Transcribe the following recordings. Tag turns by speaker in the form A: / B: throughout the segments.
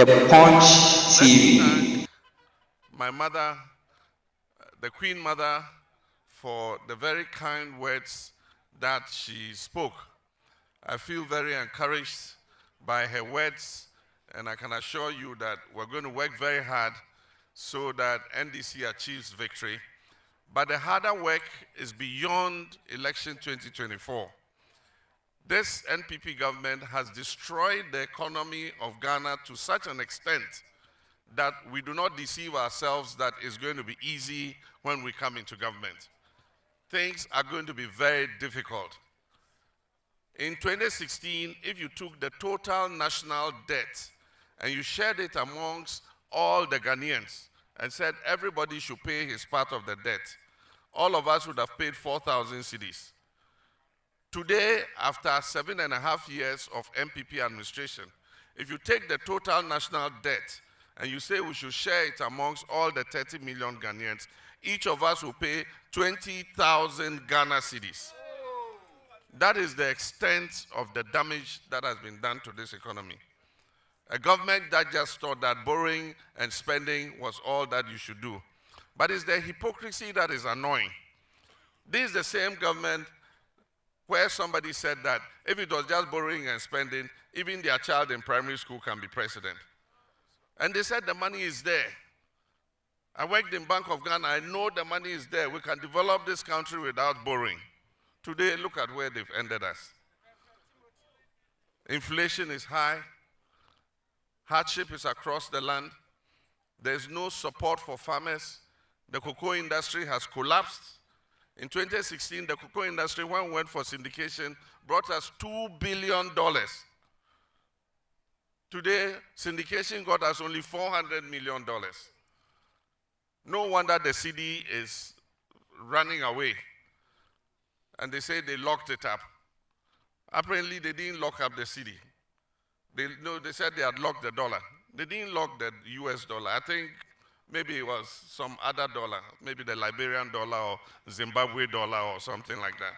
A: The Punch
B: Let me
A: TV.
B: thank my mother, the Queen Mother, for the very kind words that she spoke. I feel very encouraged by her words, and I can assure you that we're going to work very hard so that NDC achieves victory. But the harder work is beyond election 2024. This NPP government has destroyed the economy of Ghana to such an extent that we do not deceive ourselves that it's going to be easy when we come into government. Things are going to be very difficult. In 2016, if you took the total national debt and you shared it amongst all the Ghanaians and said everybody should pay his part of the debt, all of us would have paid 4,000 cedis. Today, after 7.5 years of MPP administration, if you take the total national debt and you say we should share it amongst all the 30 million Ghanaians, each of us will pay 20,000 Ghana cedis. That is the extent of the damage that has been done to this economy. A government that just thought that borrowing and spending was all that you should do. But it's the hypocrisy that is annoying. This is the same government where somebody said that if it was just borrowing and spending, even their child in primary school can be president. And they said the money is there. I worked in Bank of Ghana. I know the money is there. We can develop this country without borrowing. Today, look at where they've ended us. Inflation is high. Hardship is across the land. There's no support for farmers. The cocoa industry has collapsed. In 2016, the cocoa industry, when we went for syndication, brought us $2 billion. Today, syndication got us only $400 million. No wonder the CD is running away. And they say they locked it up. Apparently, they didn't lock up the CD. They said they had locked the dollar. They didn't lock the US dollar. I think maybe it was some other dollar, maybe the Liberian dollar or Zimbabwe dollar or something like that.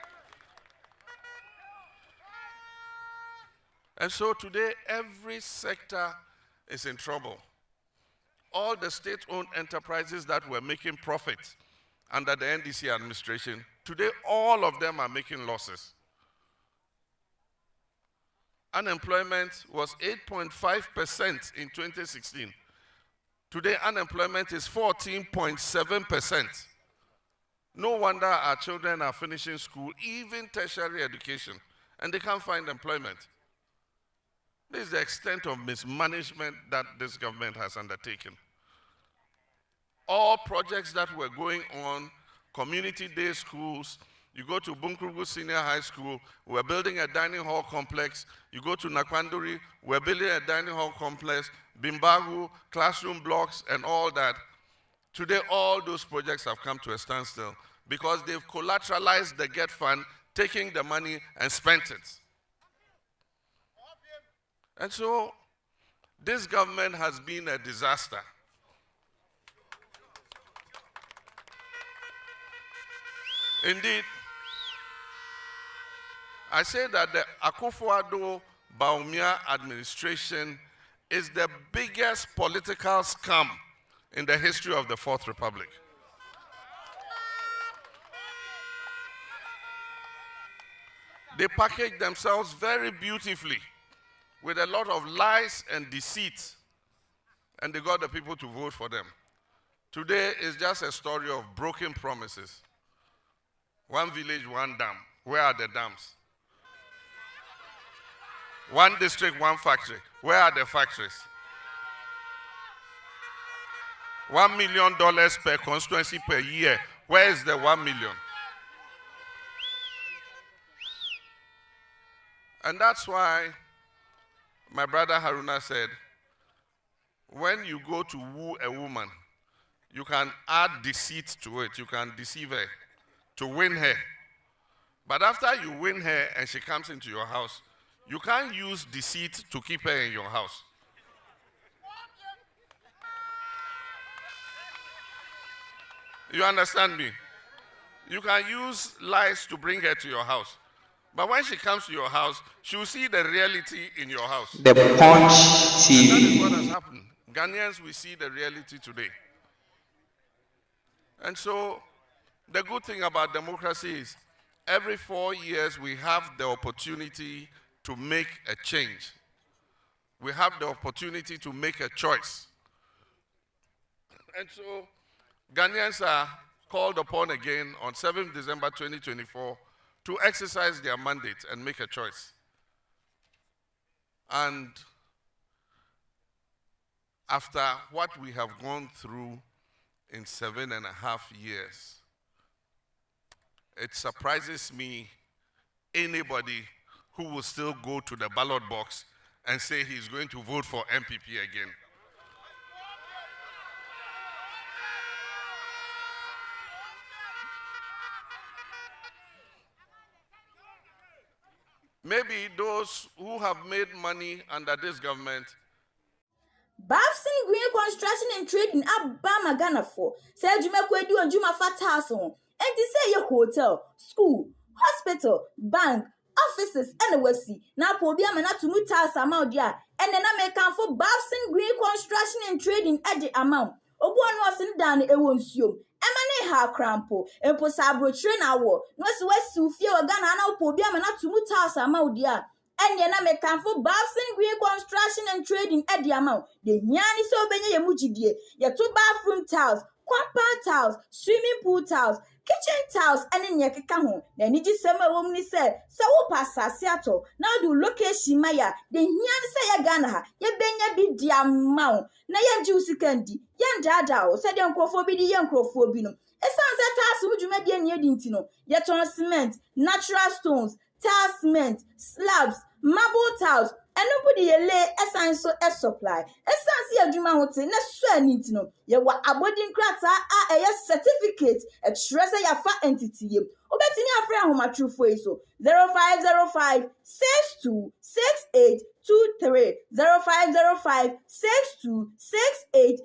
B: And so today, every sector is in trouble. All the state-owned enterprises that were making profits under the NDC administration, today all of them are making losses. Unemployment was 8.5% in 2016. Today, unemployment is 14.7%. No wonder our children are finishing school, even tertiary education, and they can't find employment. This is the extent of mismanagement that this government has undertaken. All projects that were going on, community day schools, you go to Bunkpurugu Senior High School, we're building a dining hall complex. You go to Nakwanduri, we're building a dining hall complex, Bimbagu, classroom blocks, and all that. Today, all those projects have come to a standstill because they've collateralized the GET fund, taking the money and spent it. And so, this government has been a disaster. Indeed, I say that the Akufo-Addo-Bawumia administration is the biggest political scam in the history of the Fourth Republic. They package themselves very beautifully with a lot of lies and deceit, and they got the people to vote for them. Today is just a story of broken promises. One village, one dam. Where are the dams? One district, one factory. Where are the factories? $1 million per constituency per year. Where is the 1 million? And that's why my brother Haruna said, when you go to woo a woman, you can add deceit to it. You can deceive her to win her. But after you win her and she comes into your house, you can't use deceit to keep her in your house. You understand me? You can use lies to bring her to your house. But when she comes to your house, she will see the reality in your house.
A: The Punch
B: And that is what
A: TV.
B: has happened. Ghanaians, we see the reality today. And so, the good thing about democracy is every 4 years we have the opportunity to make a change. We have the opportunity to make a choice. And so, Ghanaians are called upon again on 7th December 2024 to exercise their mandate and make a choice. And after what we have gone through in 7.5 years, it surprises me anybody who will still go to the ballot box and say he's going to vote for MPP again. Maybe those who have made money under this government.
C: Bafsin Green Construction and Trading Abama Ghana for. Say Juma Kwedu and Juma Fatason. And to say your hotel, school, hospital, bank, offices, and wesi. Now Pobiam and to mutas amount dia. And then I make come for Bafsin Green Construction and Trading at the amount. Obuan was in down a won't you. Emane ha crampo. And posabro train hour. No west Sufia or Ghana now Pobiam and to mutas amount dia. And yana me can for Bafsin Green Construction and Trading at the amount. The nyani so benye mujidie. Your 2 bathroom tiles, compound tiles, swimming pool tiles, kitchen tiles, and in yakeka home. Then it is summer woman said, so passa Seattle. Now do location maya. The nyani say ya gana. Ye benya be the amount. Na yan juicy candy. Yan dada, said young crofobidi young crofobino. A sunset task would you maybe any edintino. Yet on cement, natural stones, tile cement, slabs, marble tiles, and nobody lay a so a supply. A sancy of Juma Hotel, not swear need to know. You were a boarding cracks are a certificate, a treasure your fat entity. Obetini a friend whom a true face so 0505 62 68 23 0505 62 68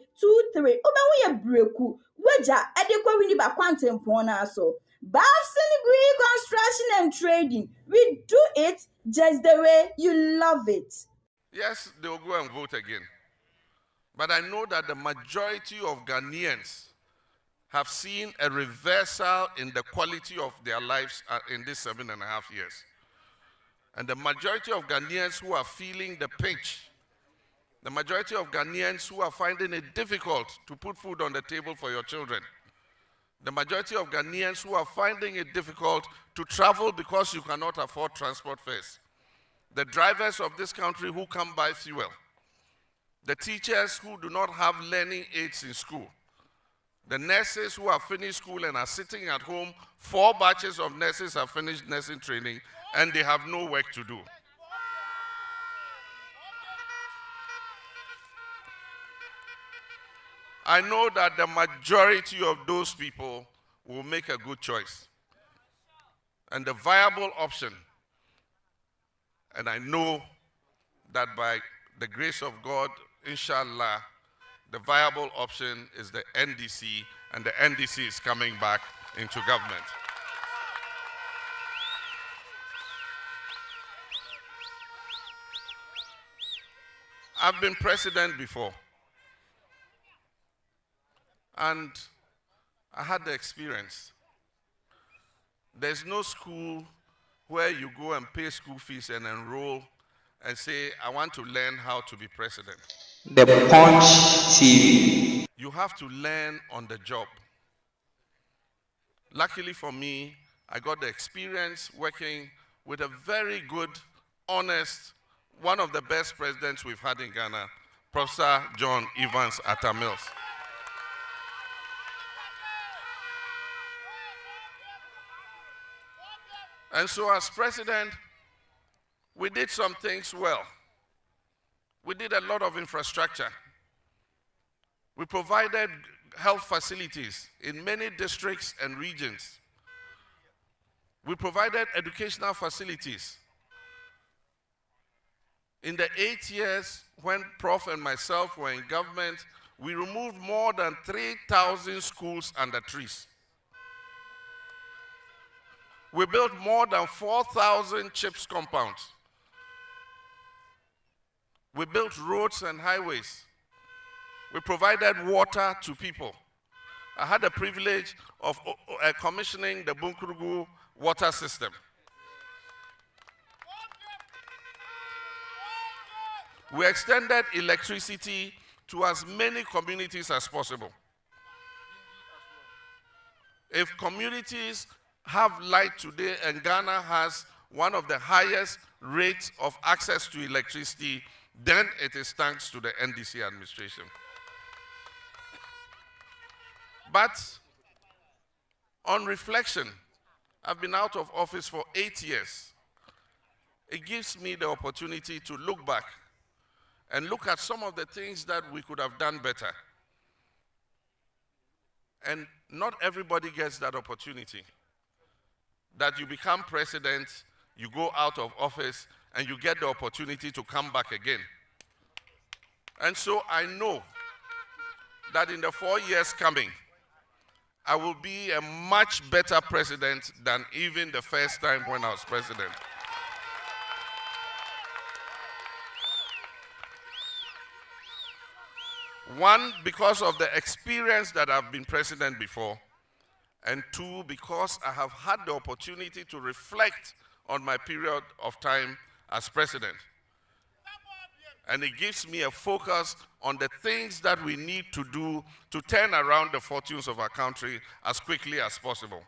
C: 23. Oba we a breaku. Waja adequate winnie by quantum pona so. Bafsin Green Construction and Trading. We do it just the way you love it.
B: Yes, they will go and vote again. But I know that the majority of Ghanaians have seen a reversal in the quality of their lives in these 7.5 years. And the majority of Ghanaians who are feeling the pinch, the majority of Ghanaians who are finding it difficult to put food on the table for your children, the majority of Ghanaians who are finding it difficult to travel because you cannot afford transport fares, the drivers of this country who can't buy fuel, the teachers who do not have learning aids in school, the nurses who have finished school and are sitting at home. 4 batches of nurses have finished nursing training and they have no work to do. I know that the majority of those people will make a good choice. And the viable option, and I know that by the grace of God, inshallah, the viable option is the NDC, and the NDC is coming back into government. I've been president before. And I had the experience. There's no school where you go and pay school fees and enroll and say, I want to learn how to be president.
A: The Punch TV.
B: You have to learn on the job. Luckily for me, I got the experience working with a very good, honest, one of the best presidents we've had in Ghana, Professor John Evans Atta Mills. And so as president, we did some things well. We did a lot of infrastructure. We provided health facilities in many districts and regions. We provided educational facilities. In the 8 years when Prof and myself were in government, we removed more than 3,000 schools under trees. We built more than 4,000 CHIPS compounds. We built roads and highways. We provided water to people. I had the privilege of commissioning the Bunkpurugu water system. We extended electricity to as many communities as possible. If communities have light today, and Ghana has one of the highest rates of access to electricity, then it is thanks to the NDC administration. But on reflection, I've been out of office for 8 years. It gives me the opportunity to look back and look at some of the things that we could have done better. And not everybody gets that opportunity. That you become president, you go out of office, and you get the opportunity to come back again. And so I know that in the 4 years coming, I will be a much better president than even the first time when I was president. One, because of the experience that I've been president before, and two, because I have had the opportunity to reflect on my period of time as president. And it gives me a focus on the things that we need to do to turn around the fortunes of our country as quickly as possible.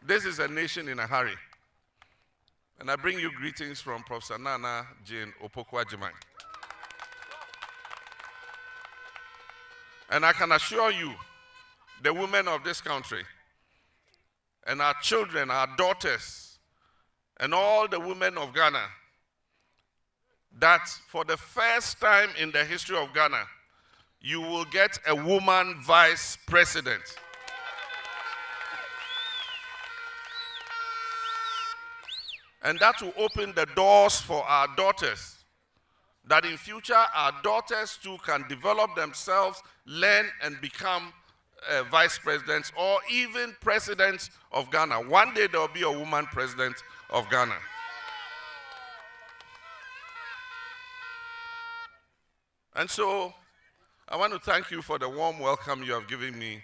B: This is a nation in a hurry. And I bring you greetings from Professor Nana Jane Opoku-Agyeman. And I can assure you, the women of this country, and our children, our daughters, and all the women of Ghana, that for the first time in the history of Ghana, you will get a woman vice president. And that will open the doors for our daughters, that in future our daughters too can develop themselves, learn and become vice presidents or even presidents of Ghana. One day there will be a woman president of Ghana. And so I want to thank you for the warm welcome you have given me.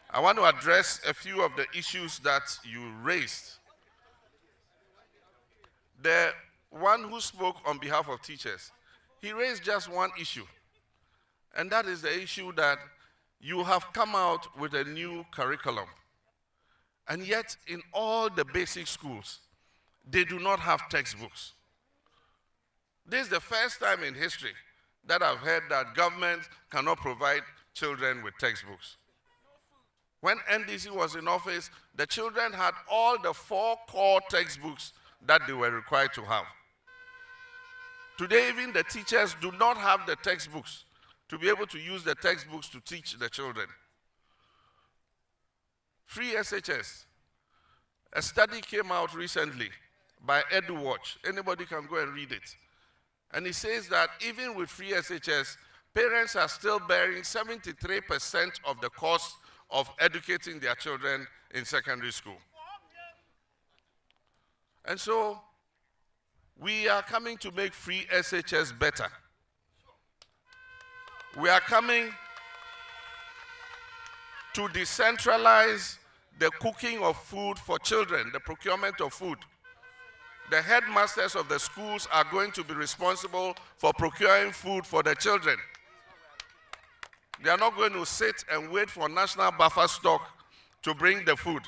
B: I want to address a few of the issues that you raised. The one who spoke on behalf of teachers, he raised just one issue, and that is the issue that you have come out with a new curriculum, and yet in all the basic schools, they do not have textbooks. This is the first time in history that I've heard that government cannot provide children with textbooks. When NDC was in office, the children had all the 4 core textbooks that they were required to have. Today, even the teachers do not have the textbooks to be able to use the textbooks to teach the children. Free SHS. A study came out recently by EduWatch. Anybody can go and read it. And it says that even with free SHS, parents are still bearing 73% of the cost of educating their children in secondary school. And so, we are coming to make free SHS better. We are coming to decentralize the cooking of food for children, the procurement of food. The headmasters of the schools are going to be responsible for procuring food for the children. They are not going to sit and wait for national buffer stock to bring the food.